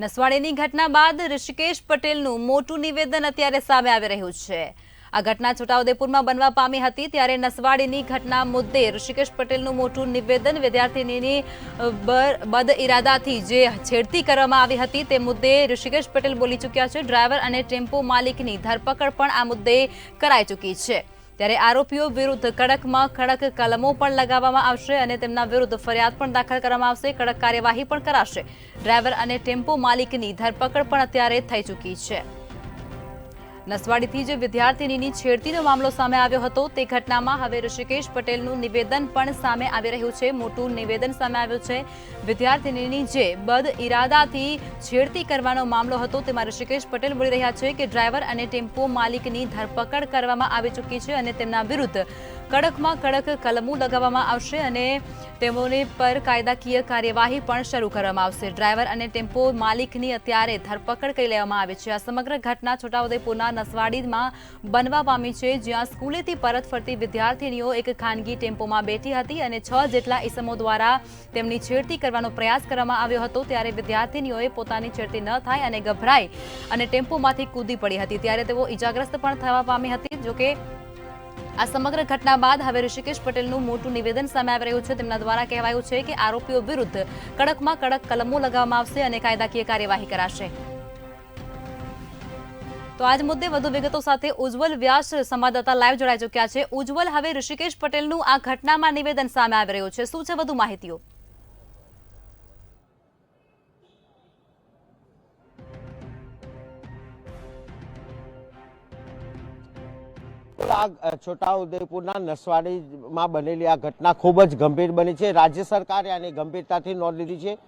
નસવાડીની ઘટના બાદ ઋષિકેશ પટેલનું મોટું નિવેદન અત્યારે સામે આવી રહ્યું છે। આ ઘટના છોટાઉદેપુરમાં બનવા પામી હતી ત્યારે નસવાડીની ઘટના મુદ્દે ઋષિકેશ પટેલનું મોટું નિવેદન વિદ્યાર્થીનીની બદ ઇરાદાથી જે છેડતી કરવામાં આવી હતી તે મુદ્દે ઋષિકેશ પટેલ બોલી ચૂક્યા છે। ડ્રાઈવર અને ટેમ્પો માલિકની ધરપકડ પણ આ મુદ્દે કરાઈ ચૂકી છે। ત્યારે આરોપીઓ વિરુદ્ધ કડકમાં કડક કલમો પણ લગાવવામાં આવશે અને તેમના વિરુદ્ધ ફરિયાદ પણ દાખલ કરવામાં આવશે। કડક કાર્યવાહી પણ કરાશે। ડ્રાઈવર અને ટેમ્પો માલિકની ધરપકડ પણ અત્યારે થઈ ચૂકી છે। નસવાડીથી જે વિદ્યાર્થીનીની છેડતીનો મામલો સામે આવ્યો હતો તે ઘટનામાં હવે ઋષિકેશ પટેલનું નિવેદન પણ સામે આવી રહ્યું છે। મોટું નિવેદન સામે આવ્યું છે। વિદ્યાર્થીનીની જે બદ ઇરાદાથી છેડતી કરવાનો મામલો હતો તેમાં ઋષિકેશ પટેલ બોલી રહ્યા છે કે ડ્રાઈવર અને ટેમ્પો માલિકની ધરપકડ કરવામાં આવી ચૂકી છે અને તેમના વિરુદ્ધ કડકમાં કડક કલમો લગાવવામાં આવશે અને તેઓની પર કાયદાકીય કાર્યવાહી પણ શરૂ કરવામાં આવશે। ડ્રાઈવર અને ટેમ્પો માલિકની અત્યારે ધરપકડ કરી લેવામાં આવી છે। આ સમગ્ર ઘટના છોટાઉદેપુરના નસવાડીમાં બનવા પામી છે, જ્યાં સ્કૂલેથી પરત ફરતી વિદ્યાર્થીનીઓ એક ખાનગી ટેમ્પોમાં બેઠી હતી અને 6 જેટલા ઈસમો દ્વારા તેમની છેડતી કરવાનો પ્રયાસ કરવામાં આવ્યો હતો। ત્યારે વિદ્યાર્થીનીઓએ પોતાની છેડતી ન થાય અને ગભરાઈ અને ટેમ્પોમાંથી કૂદી પડી હતી ત્યારે તેઓ ઈજાગ્રસ્ત પણ થવા પામી હતી। જોકે આ સમગ્ર ઘટના બાદ હવે ઋષિકેશ પટેલનું મોટું નિવેદન સામે આવી રહ્યું છે। તેમના દ્વારા કહેવાયું છે કે આરોપીઓ વિરુદ્ધ કડકમાં કડક કલમો લગાવવામાં આવશે અને કાયદાકીય કાર્યવાહી કરાશે। તો આજ મુદ્દે વધુ વિગતો સાથે ઉજ્જવલ વ્યાસ સંવાદદાતા લાઈવ જોડાઈ ચૂક્યા છે। ઉજ્જવલ, હવે ઋષિકેશ પટેલનું આ ઘટનામાં નિવેદન સામે આવી રહ્યું છે, શું છે વધુ માહિતીઓ? છોટાઉદેપુરના નસવાડીમાં બનેલી આ ઘટના ખૂબ જ ગંભીર બની છે। રાજ્ય સરકારે આની ગંભીરતાથી નોંધ લીધી છે।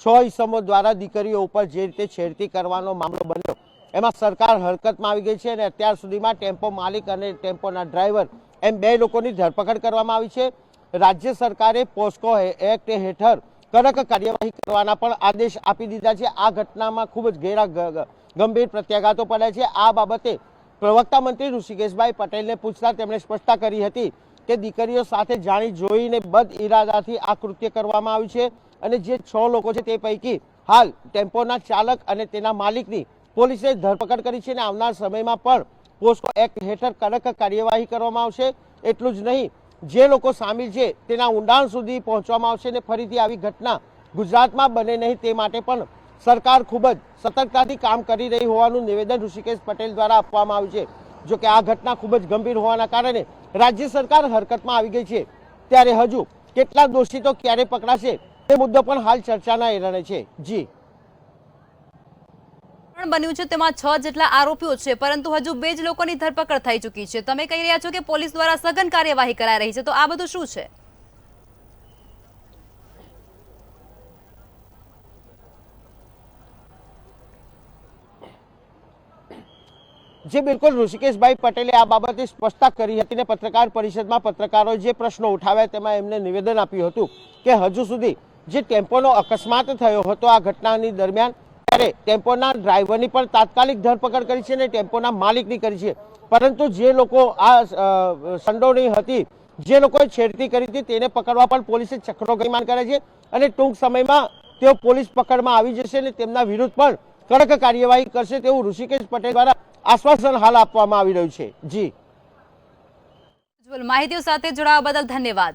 6 ઈસમો દ્વારા દીકરીઓ ઉપર જે રીતે છેડતી કરવાનો મામલો બન્યો એમાં સરકાર હરકતમાં આવી ગઈ છે અને અત્યાર સુધીમાં ટેમ્પો માલિક અને ટેમ્પોના ડ્રાઈવર એમ 2 લોકોની ધરપકડ કરવામાં આવી છે। રાજ્ય સરકારે પોસ્કો એક્ટ હેઠળ કડક કાર્યવાહી કરવાના પણ આદેશ આપી દીધા છે। આ ઘટનામાં ખૂબ જ ગંભીર પ્રત્યાઘાતો પડ્યા છે। આ બાબતે પ્રવક્તા મંત્રી ઋષિકેશભાઈ પટેલને પૂછતા તેમણે સ્પષ્ટતા કરી હતી કે દીકરીઓ સાથે જાણી જોઈને બદ ઇરાદાથી આ કૃત્ય કરવામાં આવ્યું છે અને જે 6 લોકો છે તે પૈકી હાલ ટેમ્પોના ચાલક અને તેના માલિકની પોલીસે ધરપકડ કરી છે અને આવનાર સમયમાં પણ પોસ્કો એક્ટ હેઠળ કડક કાર્યવાહી કરવામાં આવશે। એટલું જ નહીં, જે લોકો સામેલ છે તેના ઊંડાણ સુધી પહોંચવામાં આવશે અને ફરીથી આવી ઘટના ગુજરાતમાં બને નહીં તે માટે પણ સરકાર ખૂબ જ સતર્કતાથી કામ કરી રહી હોવાનું નિવેદન ઋષિકેશ પટેલ દ્વારા આપવામાં આવ્યું છે। જો કે આ ઘટના ખૂબ જ ગંભીર હોવાના કારણે રાજ્ય સરકાર હરકતમાં આવી ગઈ છે। ત્યારે હજુ કેટલા દોષિતો ક્યારે પકડાશે તે મુદ્દો પણ હાલ ચર્ચાના એરણે છે। જી બન્યું છે તેમાં 6 જેટલા આરોપીઓ છે, પરંતુ હજુ 2 જ લોકોની ધરપકડ થઈ ચૂકી છે। તમે કહી રહ્યા છો કે પોલીસ દ્વારા સઘન કાર્યવાહી કરાઈ રહી છે, તો આ બધું શું છે? જે બિલકુલ ઋષિકેશભાઈ પટેલે આ બાબતે સ્પષ્ટતા કરી હતી ને પત્રકાર પરિષદમાં પત્રકારોએ જે પ્રશ્નો ઉઠાવ્યા તેમાં એમને નિવેદન આપ્યું હતું કે હજુ સુધી જે ટેમ્પોનો અકસ્માત થયો હતો આ ઘટનાની દરમિયાન ત્યારે ટેમ્પોના ડ્રાઈવરની પણ તાત્કાલિક ધરપકડ કરી છે અને ટેમ્પોના માલિકની કરી છે, પરંતુ જે લોકો આ સંડોવણી હતી, જે લોકોએ છેડતી કરી હતી તેને પકડવા પણ પોલીસે ચક્રો ગતિમાન કરે છે અને ટૂંક સમયમાં તેઓ પોલીસ પકડમાં આવી જશે અને તેમના વિરુદ્ધ પણ કડક કાર્યવાહી કરશે તેવું ઋષિકેશ પટેલ દ્વારા આશ્વાસન હાલ આપવામાં આવી રહ્યું છે। જી માહિતીઓ સાથે જોડાવા બદલ ધન્યવાદ।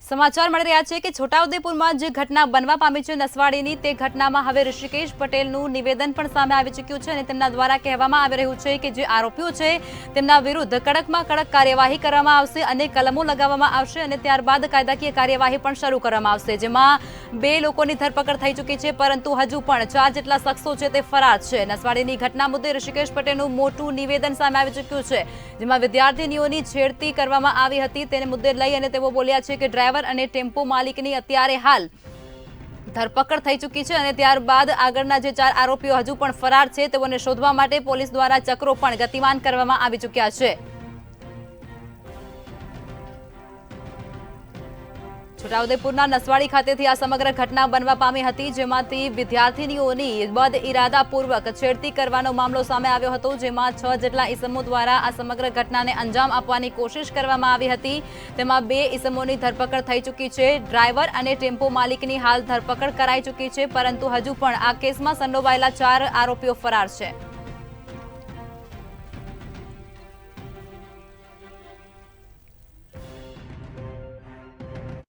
સમાચાર મળી રહ્યા છે કે છોટાઉદેપુરમાં જે ઘટના બનવા પામી છે નસવાડીની, તે ઘટનામાં હવે ઋષિકેશ પટેલનું નિવેદન પણ સામે આવી ચૂક્યું છે અને તેમના દ્વારા કહેવામાં આવી રહ્યું છે કે જે આરોપીઓ છે તેમના વિરુદ્ધ કડકમાં કડક કાર્યવાહી કરવામાં આવશે અને કલમો લગાવવામાં આવશે અને ત્યારબાદ કાયદાકીય કાર્યવાહી પણ શરૂ કરવામાં આવશે, જેમાં 2 લોકોની ધરપકડ થઈ ચૂકી છે, પરંતુ હજુ પણ 4 જેટલા શખ્સો છે તે ફરાર છે। નસવાડીની ઘટના મુદ્દે ઋષિકેશ પટેલનું મોટું નિવેદન સામે આવી ચૂક્યું છે, જેમાં વિદ્યાર્થીનીઓની છેડતી કરવામાં આવી હતી તેને મુદ્દે લઈ અને તેઓ બોલ્યા છે કે ડ્રાઈવર અને ટેમ્પો માલિકની અત્યારે હાલ ધરપકડ થઈ ચૂકી છે અને ત્યારબાદ આગળના જે 4 આરોપીઓ હજુ પણ ફરાર છે તેઓને શોધવા માટે પોલીસ દ્વારા ચક્રો પણ ગતિમાન કરવામાં આવી ચૂક્યા છે। છોટાઉદેપુરના નસવાડી ખાતેથી આ સમગ્ર ઘટના બનવા પામી હતી, જેમાંથી વિદ્યાર્થીનીઓની બદ ઇરાદાપૂર્વક છેડતી કરવાનો મામલો સામે આવ્યો હતો, જેમાં 6 જેટલા ઇસમો દ્વારા આ સમગ્ર ઘટનાને અંજામ આપવાની કોશિશ કરવામાં આવી હતી। તેમાં 2 ઇસમોની ધરપકડ થઈ ચૂકી છે। ડ્રાઈવર અને ટેમ્પો માલિકની હાલ ધરપકડ કરાઈ ચૂકી છે, પરંતુ હજુ પણ આ કેસમાં સંડોવાયેલા 4 આરોપીઓ ફરાર છે।